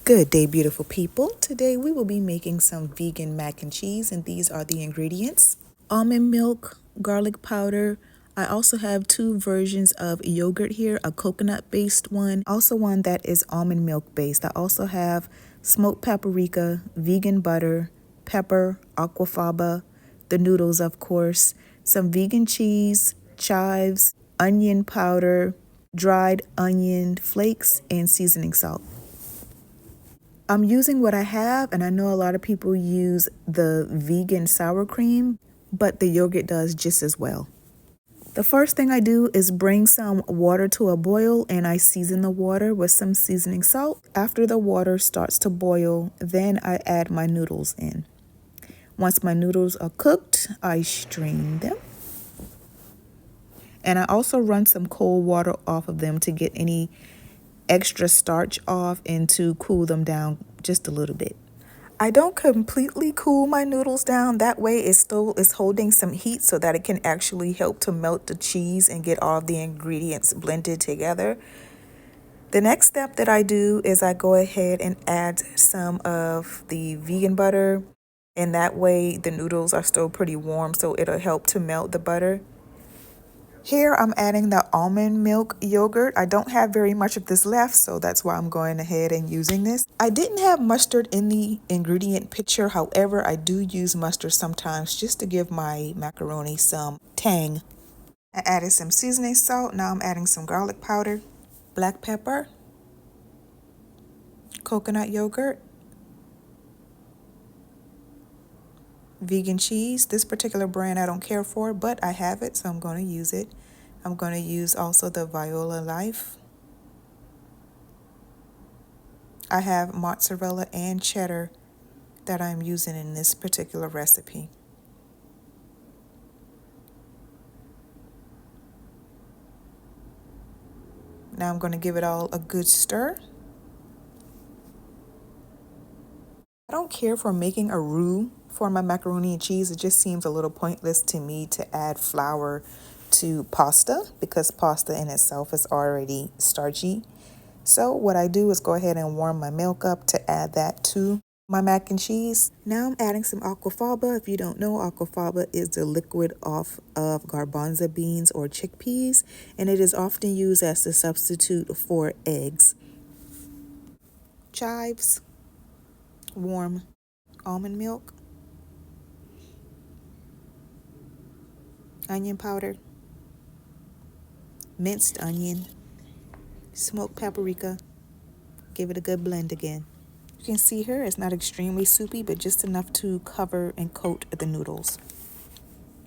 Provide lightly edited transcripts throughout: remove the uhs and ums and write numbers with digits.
Good day, beautiful people. Today we will be making some vegan mac and cheese, and these are the ingredients: almond milk, garlic powder. I also have two versions of yogurt here, a coconut based one, also one that is almond milk based. I also have smoked paprika, vegan butter, pepper, aquafaba, the noodles, of course, some vegan cheese, chives, onion powder, dried onion flakes, and seasoning salt. I'm using what I have, and I know a lot of people use the vegan sour cream, but the yogurt does just as well. The first thing I do is bring some water to a boil, and I season the water with some seasoning salt. After the water starts to boil, then I add my noodles in. Once my noodles are cooked, I strain them. And I also run some cold water off of them to get any extra starch off and to cool them down just a little bit. I don't completely cool my noodles down. That way it still is holding some heat so that it can actually help to melt the cheese and get all the ingredients blended together. The next step that I do is I go ahead and add some of the vegan butter, and that way the noodles are still pretty warm, so it'll help to melt the butter. Here I'm adding the almond milk yogurt. I don't have very much of this left, so that's why I'm going ahead and using this. I didn't have mustard in the ingredient picture. However, I do use mustard sometimes just to give my macaroni some tang. I added some seasoning salt. Now I'm adding some garlic powder, black pepper, coconut yogurt, vegan cheese. This particular brand I don't care for, but I have it, so I'm going to use it. I'm going to use also the Viola Life. I have mozzarella and cheddar that I'm using in this particular recipe. Now I'm going to give it all a good stir. I don't care for making a roux for my macaroni and cheese. It just seems a little pointless to me to add flour to pasta because pasta in itself is already starchy. So what I do is go ahead and warm my milk up to add that to my mac and cheese. Now I'm adding some aquafaba. If you don't know, aquafaba is the liquid off of garbanzo beans or chickpeas, and it is often used as a substitute for eggs. Chives, warm almond milk, onion powder, minced onion, smoked paprika. Give it a good blend again. You can see here it's not extremely soupy, but just enough to cover and coat the noodles.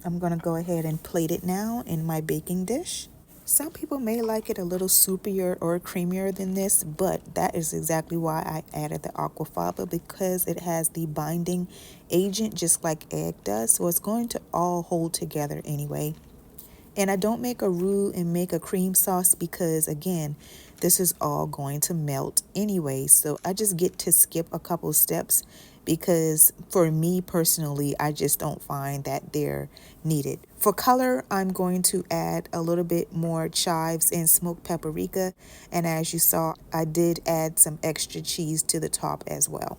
I'm going to go ahead and plate it now in my baking dish. Some people may like it a little soupier or creamier than this, but that is exactly why I added the aquafaba, because it has the binding agent just like egg does, so it's going to all hold together anyway. And I don't make a roux and make a cream sauce because, again, this is all going to melt anyway. So I just get to skip a couple steps because for me personally, I just don't find that they're needed. For color, I'm going to add a little bit more chives and smoked paprika. And as you saw, I did add some extra cheese to the top as well.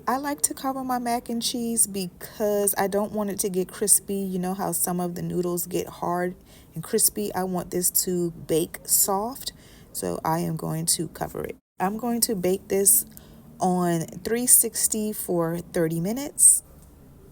I like to cover my mac and cheese because I don't want it to get crispy. You know how some of the noodles get hard and crispy? I want this to bake soft, so I am going to cover it. I'm going to bake this on 360 for 30 minutes.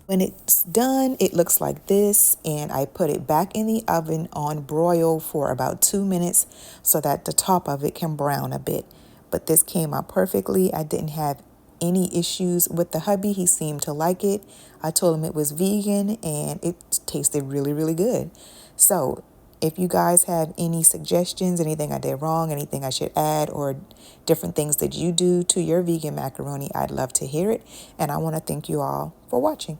When it's done, it looks like this, and I put it back in the oven on broil for about 2 minutes so that the top of it can brown a bit. But this came out perfectly. I didn't have any issues with the hubby. He seemed to like it. I told him it was vegan and it tasted really, really good. So if you guys have any suggestions, anything I did wrong, anything I should add, or different things that you do to your vegan macaroni, I'd love to hear it. And I want to thank you all for watching.